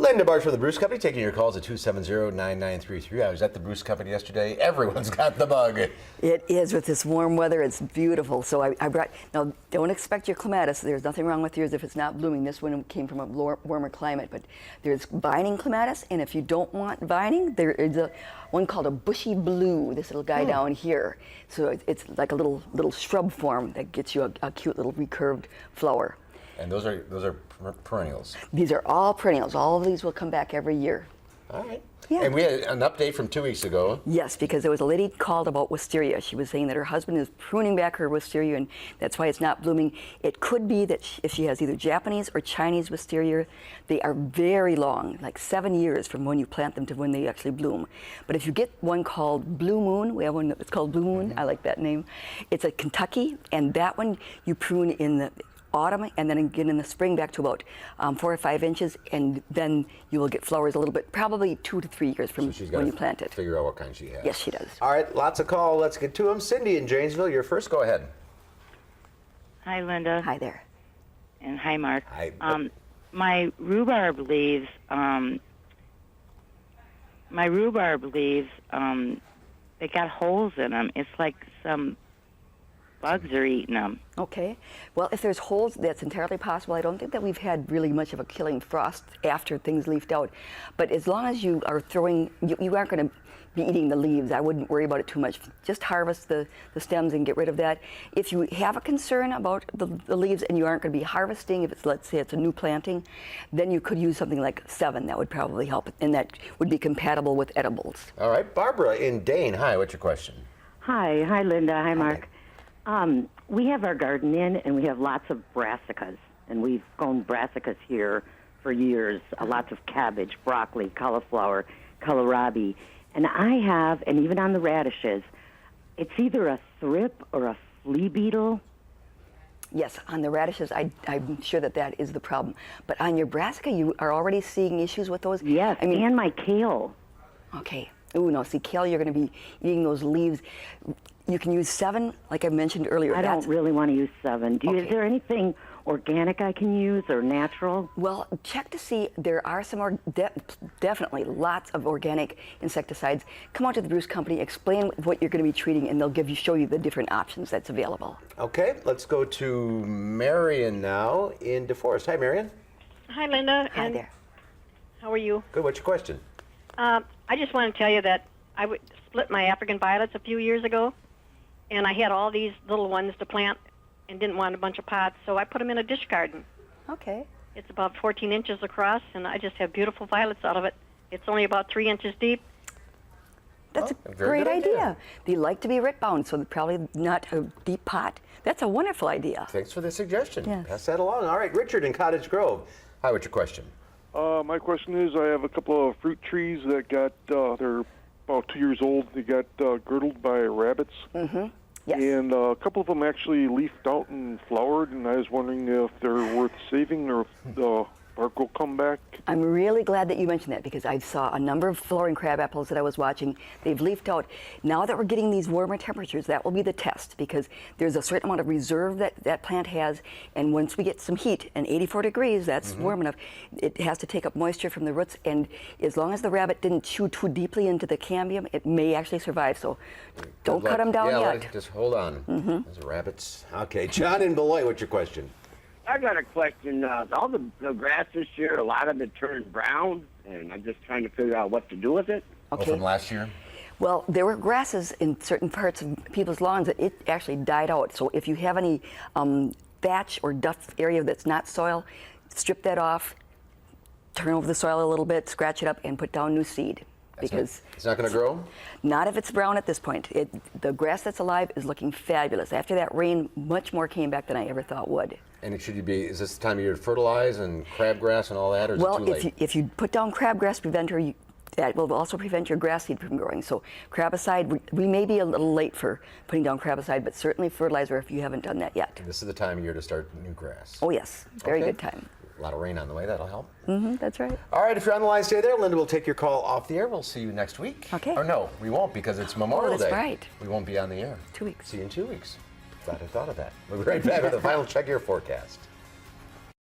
Linda Barcz for the Barcz Company, taking your calls at 270-9933. I was at the Barcz Company yesterday. Everyone's got the bug. It is. With this warm weather, it's beautiful. So I brought, now don't expect your clematis. There's nothing wrong with yours if it's not blooming. This one came from a warmer climate, but there's vining clematis, and if you don't want vining, there is one called a bushy blue, this little guy down here. So it's like a little shrub form that gets you a cute little recurved flower. And those are perennials. These are all perennials. All of these will come back every year. All right. Yeah. And we had an update from 2 weeks ago. Yes, because there was a lady called about wisteria. She was saying that her husband is pruning back her wisteria, and that's why it's not blooming. It could be that if she has either Japanese or Chinese wisteria, they are very long, like 7 years from when you plant them to when they actually bloom. But if you get one called Blue Moon, we have one that's called Blue Moon. I like that name. It's a Kentucky, and that one you prune in the autumn and then again in the spring back to about 4 or 5 inches, and then you will get flowers a little bit, probably 2 to 3 years from when you plant it. Figure out what kind she has. Yes, she does. All right, lots of call. Let's get to them. Cindy in Janesville, you're first. Go ahead. Hi, Linda. Hi there. And hi, Mark. Hi. My rhubarb leaves, they got holes in them. It's like some bugs are eating them. Okay. Well, if there's holes, that's entirely possible. I don't think that we've had really much of a killing frost after things leafed out. But as long as you are throwing, you aren't going to be eating the leaves. I wouldn't worry about it too much. Just harvest the stems and get rid of that. If you have a concern about the leaves and you aren't going to be harvesting, if it's, let's say it's a new planting, then you could use something like 7. That would probably help, and that would be compatible with edibles. All right, Barbara in Dane. Hi, what's your question? Hi, Linda. Hi, Mark. We have our garden in, and we have lots of brassicas, and we've grown brassicas here for years. Lots of cabbage, broccoli, cauliflower, kohlrabi, and I have, and even on the radishes, it's either a thrip or a flea beetle. Yes, on the radishes, I'm sure that is the problem. But on your brassica, you are already seeing issues with those? Yes, I mean, and my kale. Okay. Ooh, no, see, kale, you're going to be eating those leaves. You can use 7, like I mentioned earlier. I don't really want to use 7. Is there anything organic I can use or natural? Well, check to see. There are some, definitely lots of organic insecticides. Come out to the Barcz Company, explain what you're going to be treating, and they'll show you the different options that's available. Okay, let's go to Marion now in DeForest. Hi, Marion. Hi, Linda. Hi there. How are you? Good. What's your question? I just want to tell you that I split my African violets a few years ago, and I had all these little ones to plant and didn't want a bunch of pots, so I put them in a dish garden. Okay. It's about 14 inches across, and I just have beautiful violets out of it. It's only about 3 inches deep. That's a great idea. They like to be root bound, so they're probably not a deep pot. That's a wonderful idea. Thanks for the suggestion. Yes. Pass that along. All right, Richard in Cottage Grove. Hi, what's your question? My question is, I have a couple of fruit trees that got, they're about 2 years old. They got girdled by rabbits. Mm-hmm. Yes. And a couple of them actually leafed out and flowered, and I was wondering if they're worth saving or if the bark will come back. I'm really glad that you mentioned that, because I saw a number of flowering crab apples that I was watching. They've leafed out. Now that we're getting these warmer temperatures, that will be the test, because there's a certain amount of reserve that plant has, and once we get some heat, and 84 degrees, that's warm enough, it has to take up moisture from the roots, and as long as the rabbit didn't chew too deeply into the cambium, it may actually survive, so don't cut them down yet. Just hold on. Those rabbits. Okay, John in Beloit, what's your question? I got a question. All the grass this year, a lot of it turned brown, and I'm just trying to figure out what to do with it. Okay. From last year? Well, there were grasses in certain parts of people's lawns that it actually died out. So if you have any thatch or duff area that's not soil, strip that off, turn over the soil a little bit, scratch it up, and put down new seed. Because it's not going to grow? Not if it's brown at this point. The grass that's alive is looking fabulous. After that rain, much more came back than I ever thought would. And is this the time of year to fertilize and crabgrass and all that, or is it too late? Well, if you put down crabgrass preventer, that will also prevent your grass seed from growing. So crabicide, we may be a little late for putting down crabicide, but certainly fertilizer if you haven't done that yet. And this is the time of year to start new grass. Oh yes, very good time. A lot of rain on the way, that'll help. That's right. All right, if you're on the line, stay there. Linda will take your call off the air. We'll see you next week. Okay. Or no, we won't, because it's Memorial Day. That's right. We won't be on the air. 2 weeks. See you in 2 weeks. Glad I thought of that. We'll be right back with the final check your forecast.